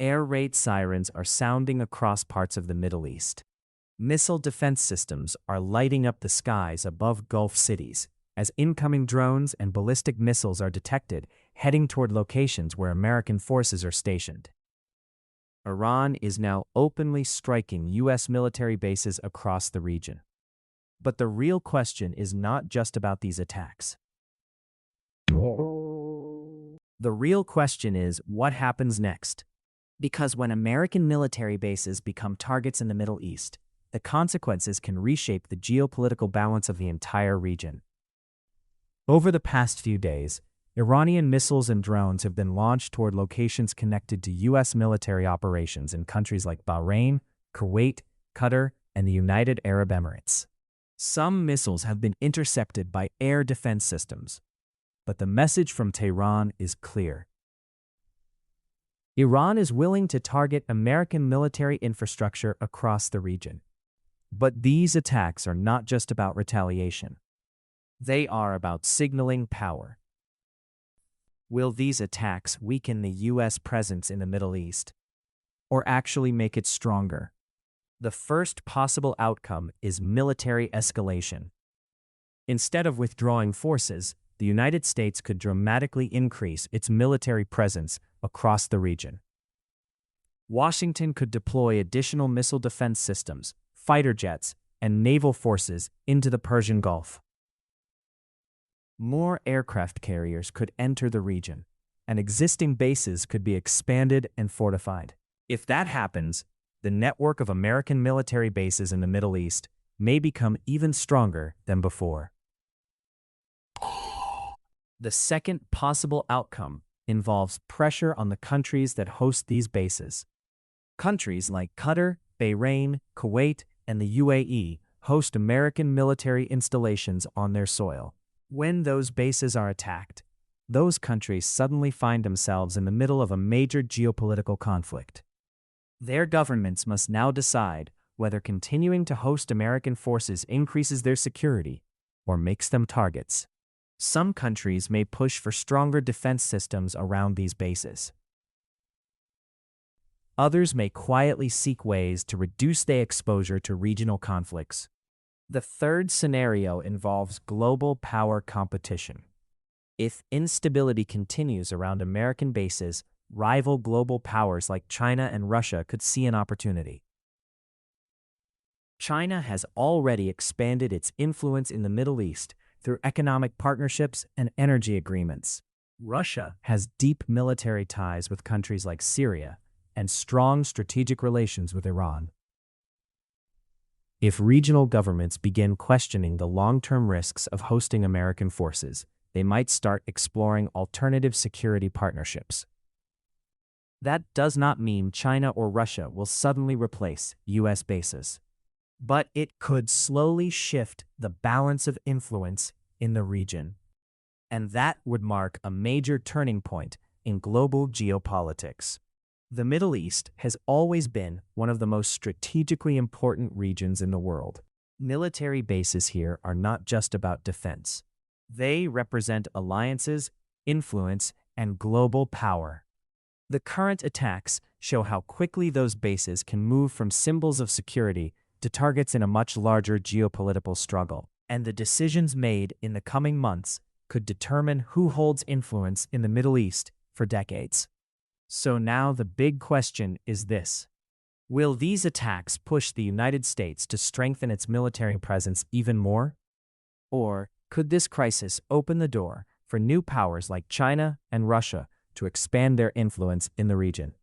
Air raid sirens are sounding across parts of the Middle East. Missile defense systems are lighting up the skies above Gulf cities as incoming drones and ballistic missiles are detected, heading toward locations where American forces are stationed. Iran is now openly striking U.S. military bases across the region. But the real question is not just about these attacks. The real question is what happens next? Because when American military bases become targets in the Middle East, the consequences can reshape the geopolitical balance of the entire region. Over the past few days, Iranian missiles and drones have been launched toward locations connected to U.S. military operations in countries like Bahrain, Kuwait, Qatar, and the United Arab Emirates. Some missiles have been intercepted by air defense systems, but the message from Tehran is clear. Iran is willing to target American military infrastructure across the region. But these attacks are not just about retaliation. They are about signaling power. Will these attacks weaken the U.S. presence in the Middle East, or actually make it stronger? The first possible outcome is military escalation. Instead of withdrawing forces, the United States could dramatically increase its military presence across the region. Washington could deploy additional missile defense systems, fighter jets, and naval forces into the Persian Gulf. More aircraft carriers could enter the region, and existing bases could be expanded and fortified. If that happens, the network of American military bases in the Middle East may become even stronger than before. The second possible outcome involves pressure on the countries that host these bases. Countries like Qatar, Bahrain, Kuwait, and the UAE host American military installations on their soil. When those bases are attacked, those countries suddenly find themselves in the middle of a major geopolitical conflict. Their governments must now decide whether continuing to host American forces increases their security or makes them targets. Some countries may push for stronger defense systems around these bases. Others may quietly seek ways to reduce their exposure to regional conflicts. The third scenario involves global power competition. If instability continues around American bases, rival global powers like China and Russia could see an opportunity. China has already expanded its influence in the Middle East through economic partnerships and energy agreements. Russia has deep military ties with countries like Syria and strong strategic relations with Iran. If regional governments begin questioning the long-term risks of hosting American forces, they might start exploring alternative security partnerships. That does not mean China or Russia will suddenly replace U.S. bases, but it could slowly shift the balance of influence in the region. And that would mark a major turning point in global geopolitics. The Middle East has always been one of the most strategically important regions in the world. Military bases here are not just about defense. They represent alliances, influence, and global power. The current attacks show how quickly those bases can move from symbols of security to targets in a much larger geopolitical struggle. And the decisions made in the coming months could determine who holds influence in the Middle East for decades. So now the big question is this. Will these attacks push the United States to strengthen its military presence even more? Or could this crisis open the door for new powers like China and Russia to expand their influence in the region?